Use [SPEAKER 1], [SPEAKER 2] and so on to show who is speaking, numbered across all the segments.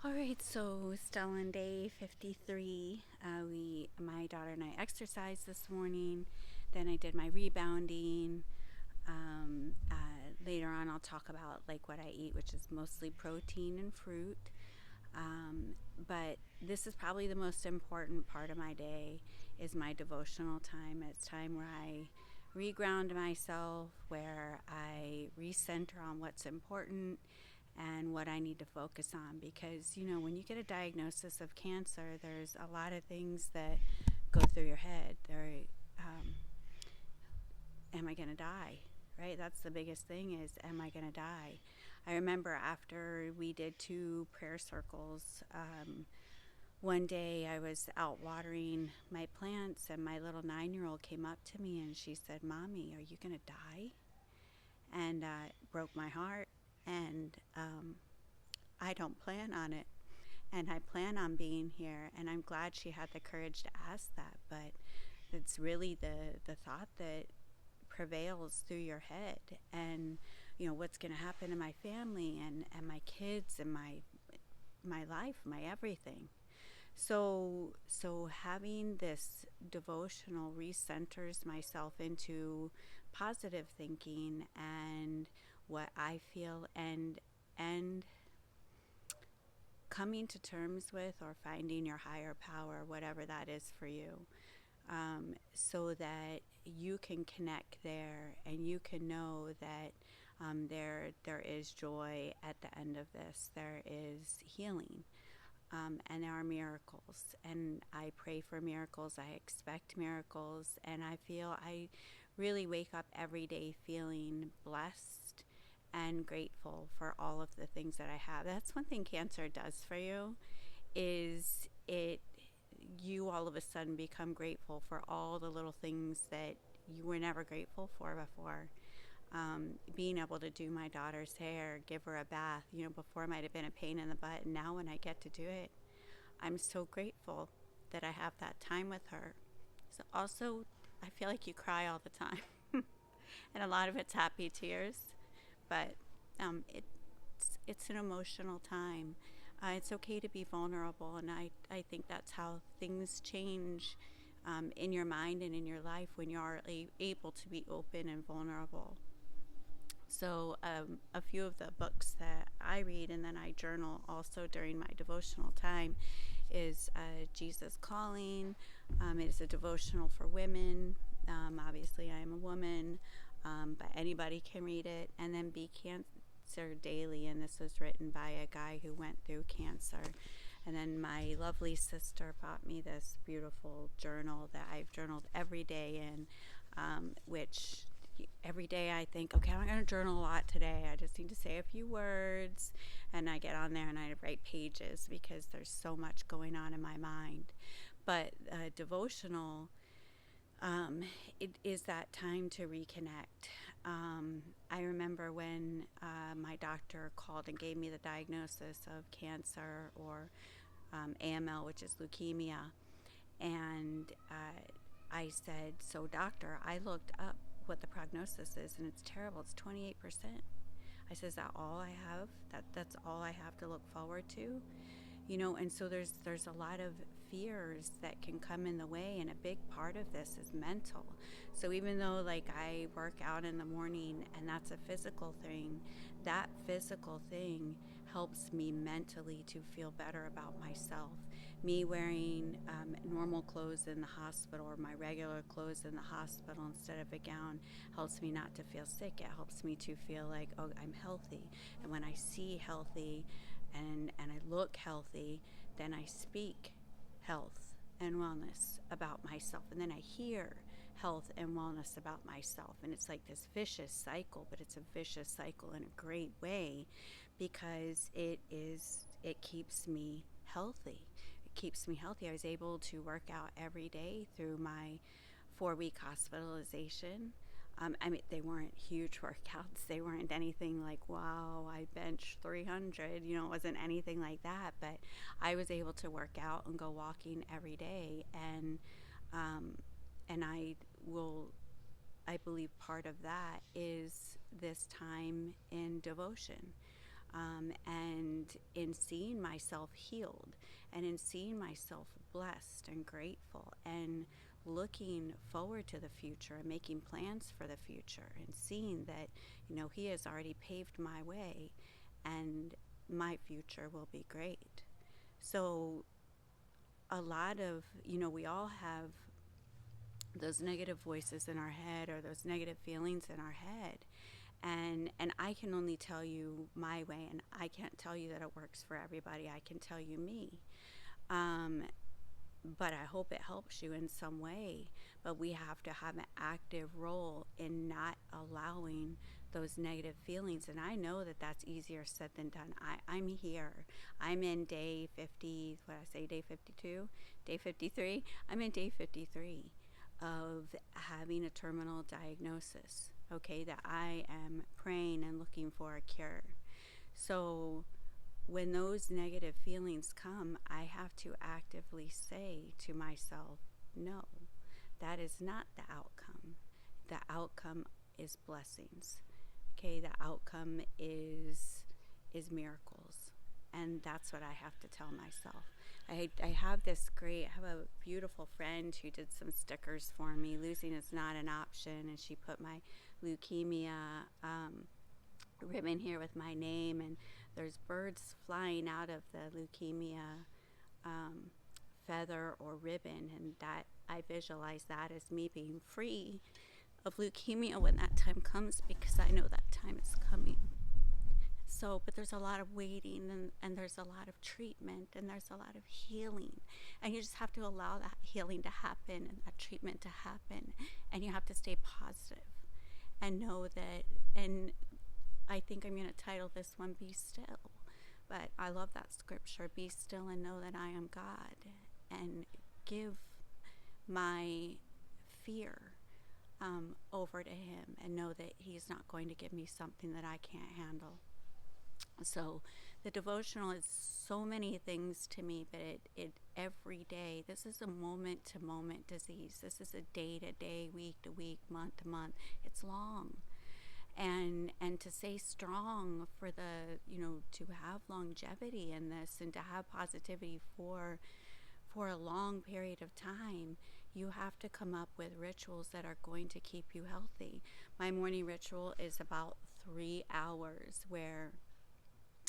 [SPEAKER 1] All right, so still on day 53. My daughter and I exercised this morning. Then I did my rebounding. Later on, I'll talk about like what I eat, which is mostly protein and fruit. But this is probably the most important part of my day is my devotional time. It's time where I reground myself, where I recenter on what's important and what I need to focus on. Because, when you get a diagnosis of cancer, there's a lot of things that go through your head. Um, am I going to die? Right? That's the biggest thing is, am I going to die? I remember after we did 2 prayer circles, one day I was out watering my plants and my little 9-year-old came up to me and she said, Mommy, are you going to die? And it broke my heart. And I don't plan on it. And I plan on being here. And I'm glad she had the courage to ask that. But it's really the thought that prevails through your head. And, what's going to happen to my family and my kids and my life, my everything. So having this devotional recenters myself into positive thinking and what I feel and coming to terms with or finding your higher power, whatever that is for you, so that you can connect there and you can know that there is joy at the end of this. There is healing. And there are miracles. And I pray for miracles. I expect miracles. And I really wake up every day feeling blessed and grateful for all of the things that I have. That's one thing cancer does for you is you all of a sudden become grateful for all the little things that you were never grateful for before. Being able to do my daughter's hair, give her a bath, before it might have been a pain in the butt. And now when I get to do it, I'm so grateful that I have that time with her. So also, I feel like you cry all the time. And a lot of it's happy tears, but it's an emotional time. It's okay to be vulnerable, and I think that's how things change in your mind and in your life when you are able to be open and vulnerable. So, a few of the books that I read and then I journal also during my devotional time is Jesus Calling. It is a devotional for women. Obviously, I am a woman, but anybody can read it. And then Be Cancer Daily, and this was written by a guy who went through cancer. And then my lovely sister bought me this beautiful journal that I've journaled every day in, which every day I think, okay, I'm going to journal a lot today. I just need to say a few words. And I get on there and I write pages because there's so much going on in my mind. But devotional, it is that time to reconnect. I remember when my doctor called and gave me the diagnosis of cancer or AML, which is leukemia. And I said, so doctor, I looked up what the prognosis is and it's terrible. It's 28%. I said, is that all I have? That's all I have to look forward to? And so there's a lot of fears that can come in the way, and a big part of this is mental. So even though like I work out in the morning and that's a physical thing, that physical thing helps me mentally to feel better about myself. Me wearing normal clothes in the hospital or my regular clothes in the hospital instead of a gown helps me not to feel sick. It helps me to feel like, oh, I'm healthy. And when I see healthy and I look healthy, then I speak health and wellness about myself. And then I hear health and wellness about myself. And it's like this vicious cycle, but it's a vicious cycle in a great way because it keeps me healthy. It keeps me healthy. I was able to work out every day through my 4-week hospitalization. I mean, they weren't huge workouts. They weren't anything like, wow, I bench 300. It wasn't anything like that. But I was able to work out and go walking every day. And I believe part of that is this time in devotion. And in seeing myself healed, and in seeing myself blessed and grateful, and looking forward to the future and making plans for the future, and seeing that, He has already paved my way and my future will be great. So, a lot of, we all have those negative voices in our head, or those negative feelings in our head. And I can only tell you my way, and I can't tell you that it works for everybody. I can tell you me. Um, but I hope it helps you in some way. But we have to have an active role in not allowing those negative feelings. And I know that that's easier said than done. I'm here. I'm in day 50, what I say, day 52, day 53. I'm in day 53 of having a terminal diagnosis, okay, that I am praying and looking for a cure. So when those negative feelings come, I have to actively say to myself, no, that is not the outcome. The outcome is blessings. Okay, the outcome is miracles. And that's what I have to tell myself. I have a beautiful friend who did some stickers for me. Losing is not an option. And she put my leukemia ribbon here with my name. And there's birds flying out of the leukemia um, feather or ribbon. And that I visualize that as me being free of leukemia when that time comes, because I know that time is coming. So, but there's a lot of waiting, and there's a lot of treatment, and there's a lot of healing. And you just have to allow that healing to happen and that treatment to happen. And you have to stay positive and know that. And I think I'm going to title this one, Be Still. But I love that scripture, be still and know that I am God. And give my fear over to Him, and know that He's not going to give me something that I can't handle. So the devotional is so many things to me, but it every day, this is a moment to moment disease. This is a day to day, week to week, month to month. It's long. And to stay strong for the, to have longevity in this, and to have positivity for a long period of time, you have to come up with rituals that are going to keep you healthy. My morning ritual is about 3 hours where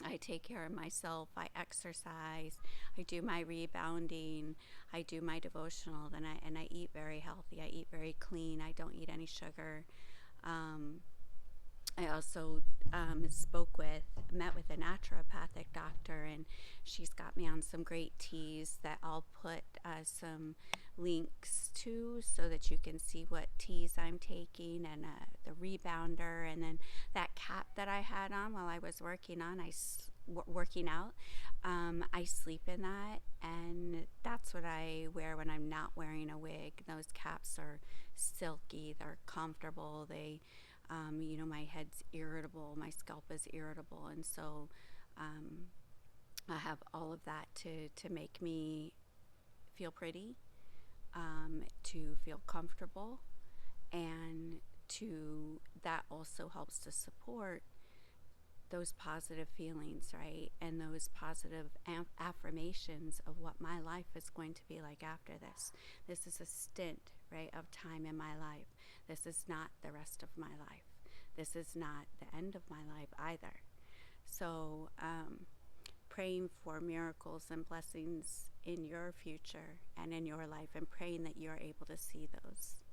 [SPEAKER 1] I take care of myself, I exercise, I do my rebounding, I do my devotional, and I eat very healthy. I eat very clean. I don't eat any sugar. I also met with a naturopathic doctor, and she's got me on some great teas that I'll put some links to, so that you can see what teas I'm taking, and the rebounder, and then that cap that I had on while I was working out. I sleep in that, and that's what I wear when I'm not wearing a wig. Those caps are silky, they're comfortable, my head's irritable, my scalp is irritable, and so I have all of that to make me feel pretty, to feel comfortable, and that also helps to support those positive feelings, right? And those positive affirmations of what my life is going to be like after this. This is a stint, right, of time in my life. This is not the rest of my life. This is not the end of my life either. So, praying for miracles and blessings in your future and in your life, and praying that you're able to see those.